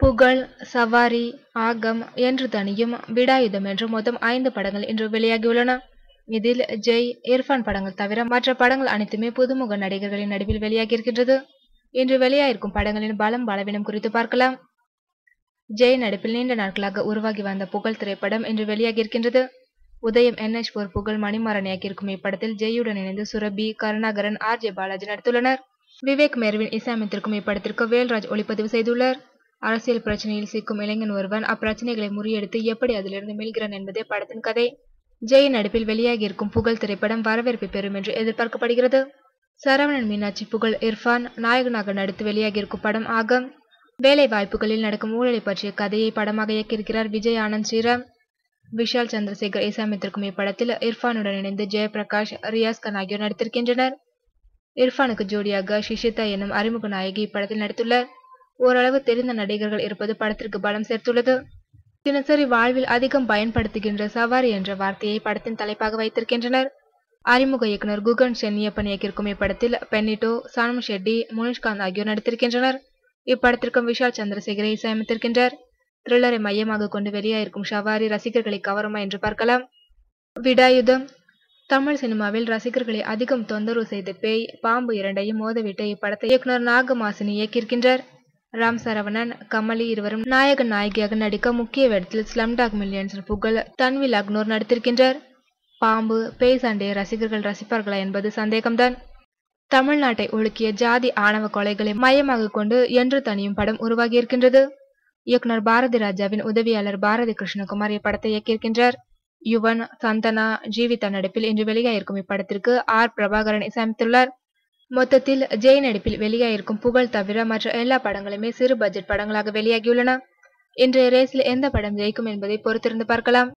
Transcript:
புகழ், சவாரி, ஆகம் என்று தனியும், விடாயுதம் என்று மொத்தம் 5 படங்கள் இன்று வெளியாகியுள்ளன. இதில் ஜெய், இர்ஃபான் படங்கள் தவிர மற்ற படங்கள் அனைத்துமே புதுமுக நடிகர்களின் நடிப்பில் வெளியாகியிருக்கின்றது. இன்று வெளியாகிருக்கும் படங்களின் பலம் பலவீனம் குறித்து பார்க்கலாம். ஜெய் நடிப்பில் நீண்ட நாட்களாக உருவாகி வந்த புகழ் திரைப்படம் இன்று வெளியாகியிருக்கின்றது. உதயம் NH4 புகழ் மணிமாறன் இயக்கியிருக்கும் இப்படத்தில் ஜெய்யுடன் இணைந்து சுரபி, கருணாகரன், RJ பாலாஜி நடித்துள்ளனர். விவேக் மெர்வின் இசையமைத்திருக்கும் இப்படத்திற்கு வேல்ராஜ் ஒளிப்பதிவு செய்துள்ளார். அரசியல் பிரச்சனையில் சிக்கும் இளைஞன் ஒருவன் அப்பிரச்சனைகளை முறியடித்து எப்படி அதிலிருந்து மீள்கிறான் என்பதே படத்தின் கதை. ஜெய் நடிப்பில் வெளியாகியிருக்கும் புகழ் திரைப்படம் வரவேற்பை பெறும் என்று எதிர்பார்க்கப்படுகிறது. சரவணன் மீனாட்சி புகழ் இர்ஃபான் நாயகனாக நடித்து வெளியாகியிருக்கும் படம் ஆகம். வேலை வாய்ப்புகளில் நடக்கும் ஊழலை பற்றிய கதையை படமாக இயக்கியிருக்கிறார் விஜய் ஆனந்த் ஸ்ரீராம். விஷால் சந்திரசேகர் இசையமைத்திருக்கும் இப்படத்தில் இர்ஃபானுடன் இணைந்து ஜெயபிரகாஷ், ரியாஸ் கான் ஆகியோர் நடித்திருக்கின்றனர். இர்ஃபானுக்கு ஜோடியாக ஷிஷிதா எனும் அறிமுக நாயகி இப்படத்தில் நடித்துள்ளார். ஓரளவு தெரிந்த நடிகர்கள் இருப்பது படத்திற்கு பலம் சேர்த்துள்ளது. தினசரி வாழ்வில் அதிகம் பயன்படுத்துகின்ற சவாரி என்ற வார்த்தையை படத்தின் தலைப்பாக வைத்திருக்கின்றனர். அறிமுக இயக்குனர் குகன் சென்னியப்பன் இயக்கியிருக்கும் இப்படத்தில் பென்னிட்டோ, சனம் ஷெட்டி, முனிஷ்காந்த் ஆகியோர் நடித்திருக்கின்றனர். இப்படத்திற்கும் விஷால் சந்திரசேகரை இசையமைத்திருக்கின்றார். த்ரில்லரை மையமாக கொண்டு வெளியாயிருக்கும் ஷவாரி ரசிகர்களை கவருமா என்று பார்க்கலாம். விடாயுதம் தமிழ் சினிமாவில் ரசிகர்களை அதிகம் தொந்தரவு செய்த பேய், பாம்பு இரண்டையும் மோதவிட்ட இப்படத்தை இயக்குனர் நாகமாசினி இயக்கியிருக்கின்றார். ராம் சரவணன், கமலி இருவரும் நாயகன் நாயகியாக நடிக்க முக்கிய வேடத்தில் ஸ்லம்டாக் மில்லியன்ஸில் புகழ், தன்வில் அக்னோர் நடித்திருக்கின்றார். பாம்பு, பேய் சண்டையை ரசிகர்கள் ரசிப்பார்களா என்பது சந்தேகம்தான். தமிழ்நாட்டை உலுக்கிய ஜாதி ஆணவ கொலைகளை மையமாக கொண்டு என்று தனியும் படம் உருவாகியிருக்கின்றது. இயக்குனர் பாரதி ராஜாவின் உதவியாளர் பாரதி கிருஷ்ணகுமார் இப்படத்தை இயக்கியிருக்கின்றார். யுவன், சந்தனா, ஜீவிதா நடிப்பில் இன்று வெளியாகிருக்கும் இப்படத்திற்கு பிரபாகரன் இசையமைத்துள்ளார். மொத்தத்தில் ஜெய் நடிப்பில் வெளியாகிருக்கும் புகழ் தவிர மற்ற எல்லா படங்களுமே சிறு பட்ஜெட் படங்களாக வெளியாகியுள்ளன. இன்றைய ரேஸில் எந்த படம் ஜெயிக்கும் என்பதை பொறுத்திருந்து பார்க்கலாம்.